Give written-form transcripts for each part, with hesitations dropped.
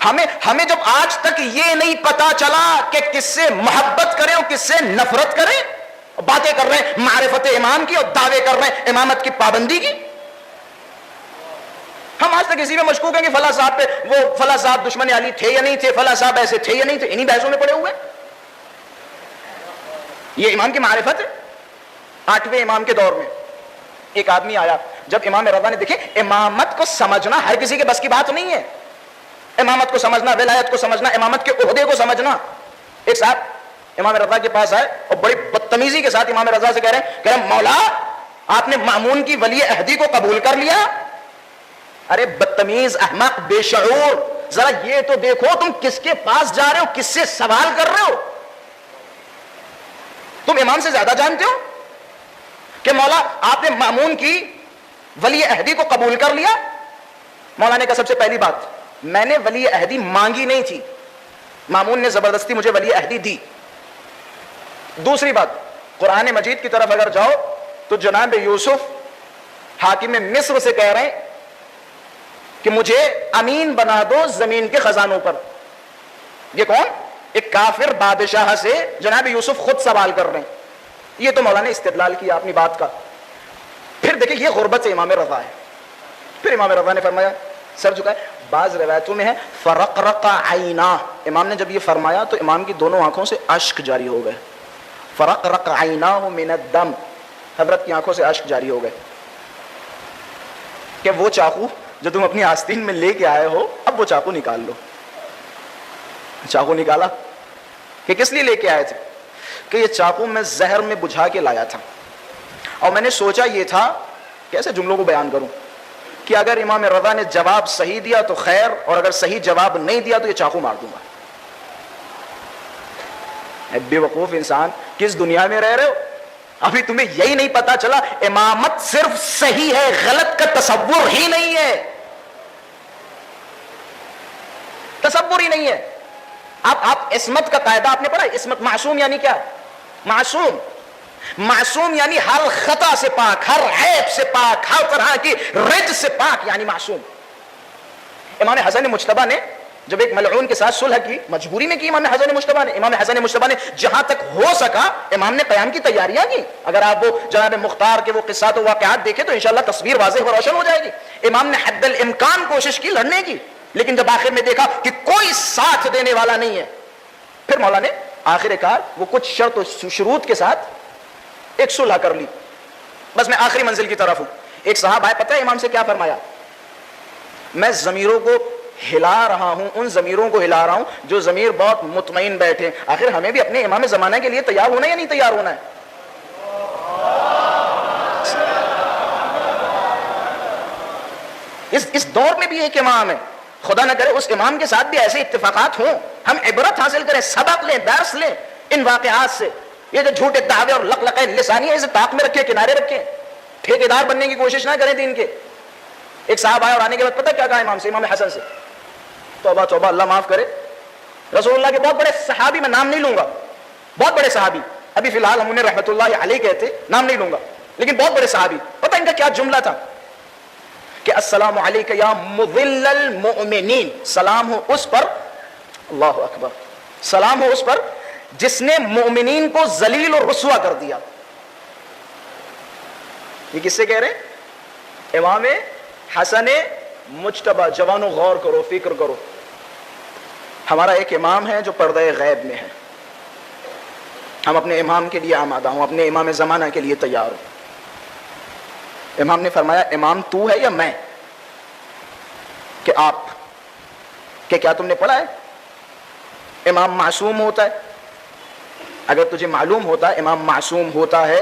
ہمیں جب آج تک یہ نہیں پتا چلا کہ کس سے محبت کریں اور کس سے نفرت کریں، باتیں کر رہے ہیں معرفت امام کی اور دعوے کر رہے ہیں امامت کی پابندی کی. ہم آج تک اسی میں مشکوک ہیں کہ فلاں صاحب پہ وہ فلاں صاحب دشمن علی تھے یا نہیں تھے، فلاں صاحب ایسے تھے یا نہیں تھے، انہی بحثوں میں پڑے ہوئے. یہ امام کی معرفت ہے. 8ویں امام کے دور میں ایک آدمی آیا، جب امام رضا نے دیکھے امامت کو سمجھنا ہر کسی کے بس کی بات نہیں ہے، امامت کو سمجھنا، ولایت کو سمجھنا، امامت کے عہدے کو سمجھنا. ایک صاحب امام رضا کے پاس آئے اور بڑی بدتمیزی کے ساتھ امام رضا سے کہہ رہے ہیں مولا آپ نے مامون کی ولی عہدی کو قبول کر لیا؟ ارے بدتمیز، احمق، بے شعور، ذرا یہ تو دیکھو تم کس کے پاس جا رہے ہو، کس سے سوال کر رہے ہو؟ تم امام سے زیادہ جانتے ہو کہ مولا آپ نے مامون کی ولی عہدی کو قبول کر لیا؟ مولا نے کہا سب سے پہلی بات میں نے ولی عہدی مانگی نہیں تھی، مامون نے زبردستی مجھے ولی عہدی دی. دوسری بات، قرآن مجید کی طرف اگر جاؤ تو جناب یوسف حاکم مصر سے کہہ رہے ہیں کہ مجھے امین بنا دو زمین کے خزانوں پر. یہ کون؟ ایک کافر بادشاہ سے جناب یوسف خود سوال کر رہے ہیں. یہ تو مولانا نے استدلال کیا اپنی بات کا. پھر دیکھیں یہ غربت سے امام رضا ہے. پھر امام رضا نے فرمایا، سر جھکائے. بعض روایتوں میں ہے فرقرق عینا، امام نے جب یہ فرمایا تو امام کی دونوں آنکھوں سے اشک جاری ہو گئے. فرقرق عیناہ من الدم، حضرت کی آنکھوں سے اشک جاری ہو گئے کہ وہ چاقو جو تم اپنی آستین میں لے کے آئے ہو اب وہ چاقو نکال لو. چاقو نکالا کہ کس لیے لے کے آئے تھے؟ کہ یہ چاقو میں زہر میں بجھا کے لایا تھا اور میں نے سوچا یہ تھا کیسے جملوں کو بیان کروں کہ اگر امام رضا نے جواب صحیح دیا تو خیر، اور اگر صحیح جواب نہیں دیا تو یہ چاقو مار دوں گا. بے وقوف انسان، کس دنیا میں رہ رہے ہو؟ ابھی تمہیں یہی نہیں پتا چلا امامت صرف صحیح ہے، غلط کا تصور ہی نہیں ہے. تصور ہی نہیں ہے. آپ عصمت کا قاعدہ آپ نے پڑھا؟ عصمت، معصوم یعنی کیا؟ معصوم، معصوم یعنی ہر خطا سے پاک، ہر عیب سے پاک، ہر طرح کی رجس سے پاک، یعنی معصوم. امام حسن مجتبی نے جب ایک ملعون کے ساتھ صلح کی، مجبوری میں کی امام حسن مجتبی نے جہاں تک ہو سکا امام نے قیام کی تیاریاں کی. اگر آپ وہ جناب مختار کے وہ قصات و واقعات دیکھیں تو انشاءاللہ تصویر واضح و روشن ہو جائے گی. امام نے حد الامکان کوشش کی لڑنے کی، لیکن جب آخر میں دیکھا کہ کوئی ساتھ دینے والا نہیں ہے، پھر مولا نے آخر کار وہ کچھ شرط و شروط کے ساتھ ایک صلح کر لی. بس میں آخری منزل کی طرف ہوں. ایک صاحب آئے، پتہ ہے امام سے کیا فرمایا؟ میں ضمیروں کو ہلا رہا ہوں، ان ضمیروں کو ہلا رہا ہوں جو ضمیر بہت مطمئن بیٹھے. آخر ہمیں بھی اپنے امام زمانہ کے لیے تیار ہونا ہے یا نہیں تیار ہونا ہے؟ اس دور میں بھی ایک امام ہے، خدا نہ کرے اس امام کے ساتھ بھی ایسے اتفاقات ہوں، ہم عبرت حاصل کریں، سبق لیں، درس لیں ان واقعات سے. یہ جو جھوٹے دعوے اور لقلقے لسانی اسے طاق میں رکھیں، کنارے رکھیں، ٹھیکیدار بننے کی کوشش نہ کریں دین کے. ایک صاحب آیا اور آنے کے بعد پتہ کیا کہا امام سے، امام حسن سے؟ توبہ توبہ، اللہ معاف کرے، رسول اللہ کے بہت بڑے صحابی، میں نام نہیں لوں گا، بہت بڑے صحابی، ابھی فی الحال ہم انہیں رحمت اللہ علیہ کہتے، نام نہیں لوں گا، لیکن بہت بڑے صحابی. پتہ ان کا کیا جملہ تھا کہ السلام علیک یا مذل المؤمنین، سلام ہو اس پر، اللہ اکبر، سلام ہو اس پر جس نے مومنین کو ذلیل اور رسوا کر دیا. یہ کس سے کہہ رہے ہیں؟ امام حسن مجتبی. جوانوں غور کرو، فکر کرو. ہمارا ایک امام ہے جو پردہ غیب میں ہے، ہم اپنے امام کے لیے آمادہ ہوں، اپنے امام زمانہ کے لیے تیار ہوں. امام نے فرمایا امام تو ہے یا میں؟ کہ آپ. کہ کیا تم نے پڑھا ہے امام معصوم ہوتا ہے؟ اگر تجھے معلوم ہوتا ہے امام معصوم ہوتا ہے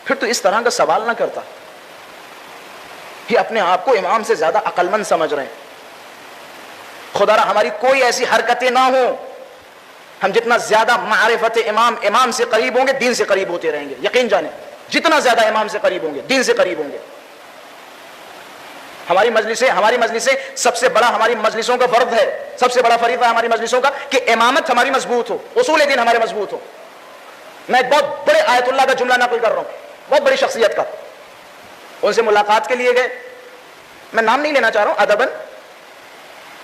پھر تو اس طرح کا سوال نہ کرتا. یہ اپنے آپ کو امام سے زیادہ عقل مند سمجھ رہے ہیں. خدا را ہماری کوئی ایسی حرکتیں نہ ہوں، ہم جتنا زیادہ معرفت امام سے قریب ہوں گے دین سے قریب ہوتے رہیں گے. یقین جانیں جتنا زیادہ امام سے قریب ہوں گے دین سے قریب ہوں گے. ہماری مجلسیں سب سے بڑا ہماری مجلسوں کا فرض ہے، سب سے بڑا فریضہ ہماری مجلسوں کا کہ امامت ہماری مضبوط ہو، اصول دین ہمارے مضبوط ہو. میں ایک بہت بڑے آیت اللہ کا جملہ نقل کر رہا ہوں، بہت بڑی شخصیت کا. ان سے ملاقات کے لیے گئے، میں نام نہیں لینا چاہ رہا ہوں ادباً.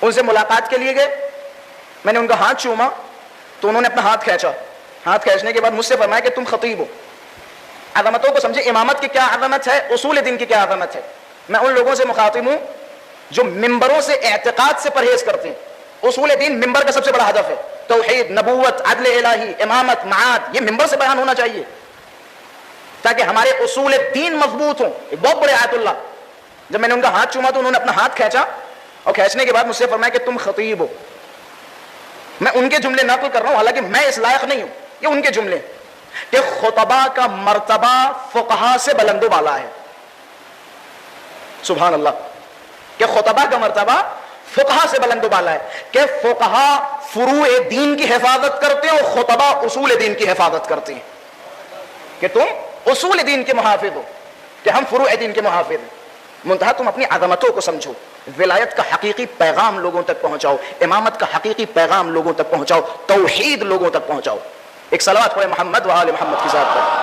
ان سے ملاقات کے لیے گئے, میں نے ان کا ہاتھ چوما تو انہوں نے اپنا ہاتھ کھینچا, ہاتھ کھینچنے کے بعد مجھ سے فرمایا کہ تم خطیب ہو. عظمتوں کو سمجھے, امامت کی کیا عظمت ہے, اصول دین کی کیا عظمت ہے. میں ان لوگوں سے مخاطب ہوں جو ممبروں سے اعتقاد سے پرہیز کرتے ہیں. اصول دین ممبر کا سب سے بڑا ہدف ہے, توحید, نبوت, عدل الہی, امامت, معاد, یہ ممبر سے بیان ہونا چاہیے تاکہ ہمارے اصول دین مضبوط ہوں. ایک بہت بڑے آیت اللہ, جب میں نے ان کا ہاتھ چوما تو انہوں نے اپنا ہاتھ کھینچا اور کھینچنے کے بعد مجھ سے فرمایا کہ تم خطیب ہو. میں ان کے جملے نقل کر رہا ہوں, حالانکہ میں اس لائق نہیں ہوں, یہ ان کے جملے کہ خطبہ کا مرتبہ فقہا سے بلند و بالا ہے. سبحان اللہ, کہ خطبہ کا مرتبہ فقہا سے بلند و بالا ہے, کہ فقہا فروع دین کی حفاظت کرتے ہیں اور خطبہ اصول دین کی حفاظت کرتے ہیں. کہ تم اصول دین کے محافظ ہو, کہ ہم فروع دین کے محافظ ہیں. منتہا تم اپنی عظمتوں کو سمجھو, ولایت کا حقیقی پیغام لوگوں تک پہنچاؤ, امامت کا حقیقی پیغام لوگوں تک پہنچاؤ, توحید لوگوں تک پہنچاؤ. ایک صلوات پڑھے محمد و آل محمد کی ذات پر.